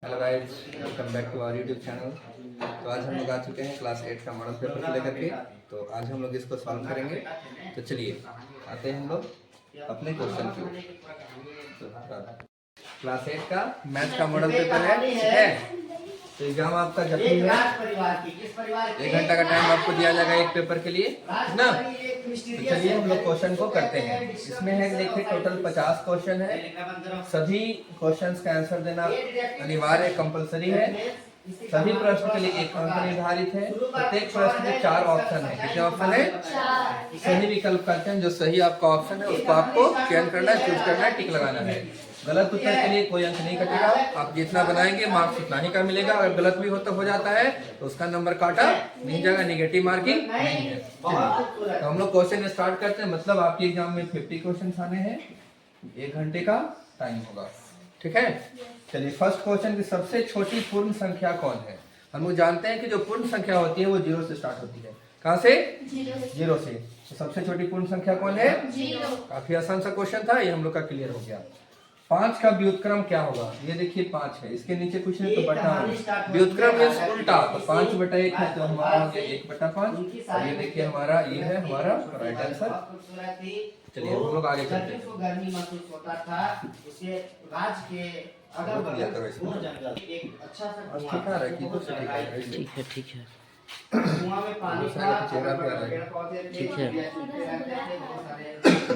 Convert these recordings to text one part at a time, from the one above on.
Hello guys, welcome back to our YouTube channel. तो आज हम लोग आ चुके हैं क्लास 8 का मॉडल पेपर को लेकर के। तो आज हम लोग इसको सॉल्व करेंगे। तो चलिए आते हैं हम लोग अपने क्वेश्चन की। तो क्लास 8 का मैथ का मॉडल पेपर है, ठीक है। तो एग्जाम आपका जब भी है 1 घंटा का टाइम आपको दिया जाएगा एक पेपर के लिए, ठीक ना। तो चलिए हम लोग क्वेश्चन को करते हैं। इसमें है देखिए टोटल 50 क्वेश्चन है। सभी क्वेश्चंस का आंसर देना अनिवार्य कंपलसरी है। सभी प्रश्न के लिए एक अंक निर्धारित है। प्रत्येक प्रश्न में 4 ऑप्शन है। कितने ऑप्शन है? सही विकल्प करते हैं। जो सही आपका ऑप्शन है उसको आपको चयन करना है, चूज करना है, टिक लगाना है। गलत उत्तर के लिए कोई अंक नहीं कटेगा। आप जितना बनाएंगे मार्क्स उतना ही का मिलेगा। अगर गलत भी हो जाता है तो उसका नंबर काटा नहीं जाएगा, नेगेटिव मार्किंग नहीं है। तो हम लोग क्वेश्चन स्टार्ट करते हैं। मतलब आपके एग्जाम में 50 क्वेश्चन आने हैं, 1 घंटे का टाइम होगा, ठीक है। चलिए फर्स्ट क्वेश्चन की सबसे छोटी पूर्ण संख्या कौन है? हम लोग जानते हैं कि जो पूर्ण संख्या होती है वो 0 से स्टार्ट होती है। कहाँ से? 0 से। तो सबसे छोटी पूर्ण संख्या कौन है? 0। काफी आसान सा क्वेश्चन था, ये हम लोग का क्लियर हो गया। 5 का व्युत्क्रम क्या होगा? ये देखिए 5 है, इसके नीचे कुछ नहीं तो बटा होगा। व्युत्क्रम मींस उल्टा, तो 5/1 है तो हमारा हो गया 1/5। और ये देखिए हमारा ये है हमारा राइट आंसर। चलिए हम लोग आगे चलते हैं। गर्मी महसूस होता था उसे राज के अगल बगल एक अच्छा सा ठीक है कुआं में पानी था, चेहरा पे आ रहा है, ठीक है।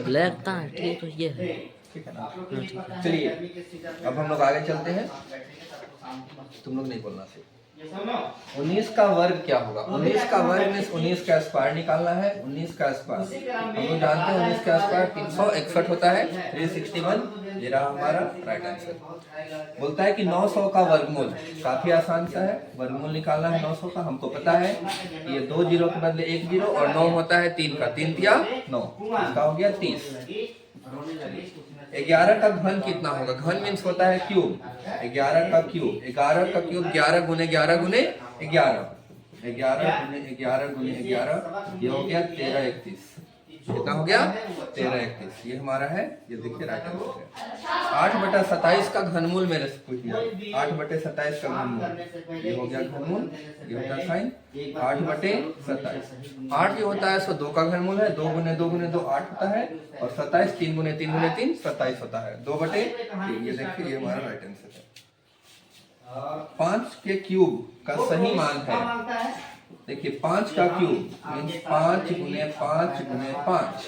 ब्लैक था, ठीक है, ये है, ठीक है ना। चलिए अब हम लोग आगे चलते हैं। तुम लोग नहीं बोलना सिर्फ। 19 का वर्ग क्या होगा? 19 का वर्ग में 19 का स्क्वायर निकालना है। 19 का स्क्वायर हम लोग जानते हैं, 19 का स्क्वायर 361 होता है, 361। ये रहा हमारा राइट आंसर। बोलता है कि 900 का वर्गमूल। काफी आसान सा है, वर्गमूल निकालना है 900 का। हमको पता है ये 2 जीरो के बदले 1 जीरो और 9 होता है 3 का, 3 तिया 9, इसका हो गया 30। 11 का घन कितना होगा? घन मीन्स होता है क्यूब। 11 का क्यूब, 11 का क्यूब 11 गुने 11 गुने 11, 11 गुने 11 गुने 11, ये हो गया 1331। कितना हो गया? 1331। ये हमारा है, ये देखिए राइट आंसर है। 8/27 का घनमूल मेरे से पूछ लिया। 8/27 का घनमूल, ये हो गया घनमूल, ये होता है साइन 8/27। 8 जो होता है सो 2 का घनमूल है। 2 गुने 2 गुने 2 8 होता है, और 27 3 गुने 3 गुने 3 27 होता है। 2/3। ये देखिए ये हमारा राइट आंसर है। 5 के क्यूब का सही मान है। देखिए 5 का क्यूब मीन्स 5 गुने 5 गुने 5,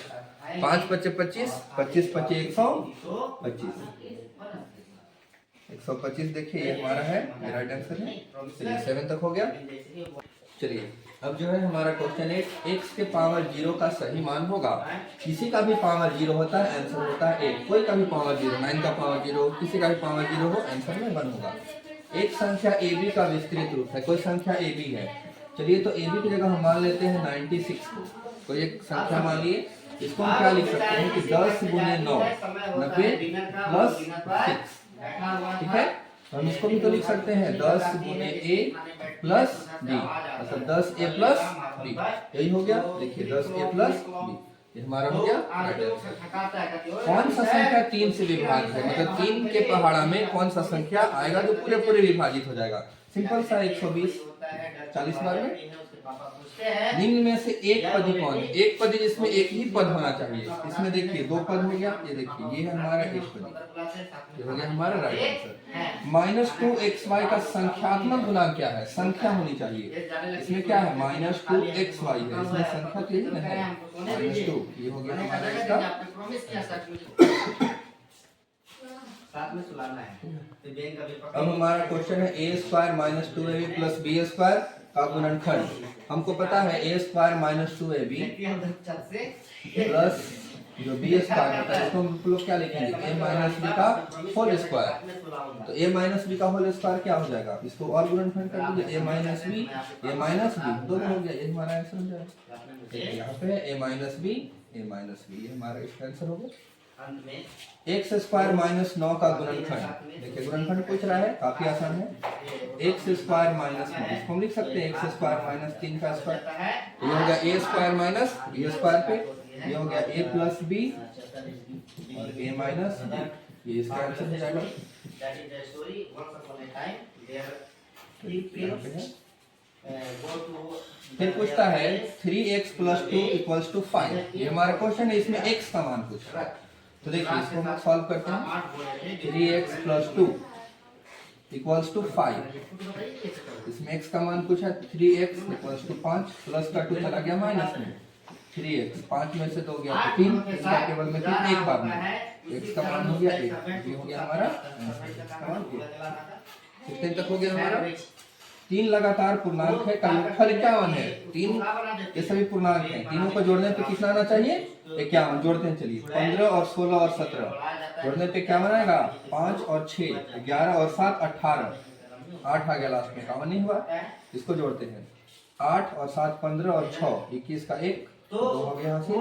5 × 25, 25 × 125, 125। देखिए ये हमारा है, ये राइट आंसर है। चलिए 7 तक हो गया। चलिए अब जो है हमारा क्वेश्चन है, x के पावर 0 का सही मान होगा। किसी का भी पावर 0 होता है, आंसर होता है 1। कोई का भी पावर 0, 9 का पावर 0, किसी का भी पावर 0 हो, आंसर में 1 होगा। एक संख्या AB का विस्तृत रूप है। कोई संख्या AB है। चलिए तो AB की जगह हम मान लेते हैं 96 को। कोई एक संख्या मान लिए, इसको हम क्या लिख सकते हैं कि 10 गुने 9 90 प्लस 6, ठीक है। हम इसको भी तो लिख सकते हैं 10 गुने A प्लस B, मतलब 10A प्लस B। यही हो गया। देखिए 10A प्लस B, ये हमारा हो गया राइट आंसर। कौन सा संख्या 3 से विभाजित है? मतलब 3 के पहाड़ा में कौन सा संख्या आएगा जो पूरे पूरे विभाजित हो जाएगा? सिंपल सा 120 40 बार में। निम्न में से एक पदी कौन है? एक पदी जिसमें एक ही पद होना चाहिए। इसमें देखिए 2 पद हो गया, ये देखिए ये है हमारा एक पदी, ये हो गया हमारा राइट आंसर। -2xy का संख्यात्मक गुणांक क्या है? संख्या होनी चाहिए। इसमें क्या है? -2xy है, इसमें संख्या तो यही है -2। ये हो गया हमारा इसका। अब हमारा क्वेश्चन है a² - 2ab + b² का गुणनखंड। हमको पता है a² - 2ab प्लस जो b² होता है इसको हम लोग क्या लिखेंगे? a - b का होल स्क्वायर। तो a - b का होल स्क्वायर क्या हो जाएगा? इसको और गुणनखंड कर दीजिए, a - b दोनों हो गया, ये हमारा आंसर हो जाएगा। यहाँ पे a - b, ये हमारा इसका आंसर हो गया। x² - 9 का गुणनखंड। देखिए गुणनखंड पूछ रहा है, काफी आसान है। x² - 9, इसको हम लिख सकते हैं x² - 3 का स्क्वायर। ये हो गया a² - b² पे, ये हो गया a प्लस b और a माइनस b। ये इसका आंसर हो जाएगा। time there he यहाँ पे है। go to फिर पूछता है 3x + 2 = 5। ये हमारा क्वेश्चन है, इसमें x का मान पूछ रहा है। तो देखिए इसको हम सॉल्व करते हैं। 3x + 2 = 5। इसमें x का मान पूछा, 3x = 5, प्लस का 2 चला गया माइनस में। 3x 5 में से 2 गया तो 3, इसका केवल में 3 एक बार में x का मान हो गया 1। ये हो गया हमारा कितने तक हो गया हमारा? 3 लगातार पूर्णांक है का योगफल 51 है। 3 ये सभी पूर्णांक हैं, तीनों को जोड़ने पे कितना आना चाहिए? 51। जोड़ते हैं चलिए, 15 और 16 और 17 जोड़ने पे क्या बनाएगा? 5 और 6 11 और 7 18, 8 आ गया लास्ट में, 51 नहीं हुआ। इसको जोड़ते हैं, 8 और 7 15 और 6 21 का 1 तो हो गया यहाँ से 2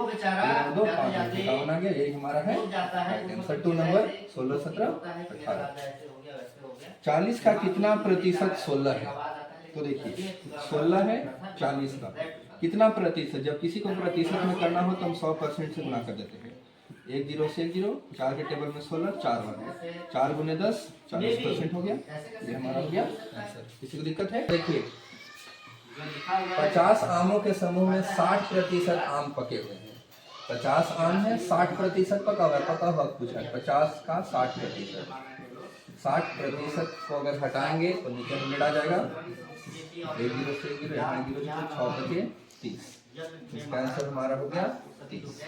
5 51 आ गया। यही हमारा है आंसर 2 नंबर 16 17 18। 40 का कितना प्रतिशत 16 है? तो देखिए 16 है 40 का कितना प्रतिशत? जब किसी को प्रतिशत में करना हो तो हम 100% से गुणा कर देते हैं। 1 0 से 1 0, 4 के टेबल में 16 4 1 4 × 10 40% हो गया। ये हमारा हो गया आंसर। किसी को दिक्कत है? देखिए 50 आमों के समूह में 60% आम पके हुए हैं। 50 आम है, 60% पका हुआ है। पका हुआ पूछा है, 50 का 60%। 60% को अगर हटाएंगे तो नीचे में आ जाएगा 1 0 से 1 0, यहाँ 0 0 6 बचे 30। इसका आंसर हमारा हो गया 30।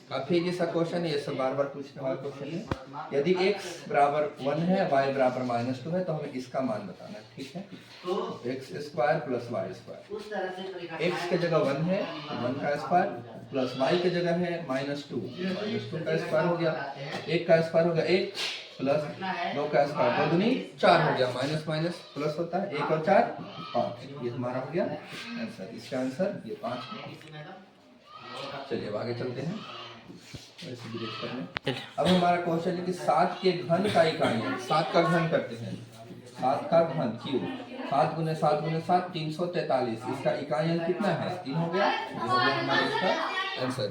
काफी जैसा क्वेश्चन है, ये सब बार बार पूछने वाला क्वेश्चन है। यदि x बराबर 1 है, y बराबर -2 है तो हमें इसका मान बताना है। ठीक है, तो x² + y²। x के जगह 1 है, 1 का स्क्वायर, प्लस y के जगह है -2, -2 का स्क्वायर हो गया। 1 का स्क्वायर हो गया 1, प्लस 2 का स्क्वायर 2 दूनी 4 हो गया, माइनस माइनस प्लस होता है, 1 और 4 5। ये हमारा हो गया आंसर। इसका आंसर ये 5 है। चलिए अब आगे चलते हैं, वैसे भी देख करने। अब हमारा क्वेश्चन है कि 7 के घन का इकाई है। 7 का घन करते हैं, 7 का घन क्यूब, 7 × 7 × 7 343। इसका इकाई अंक कितना है? 3 हो गया। ये हो गया हमारा इसका आंसर।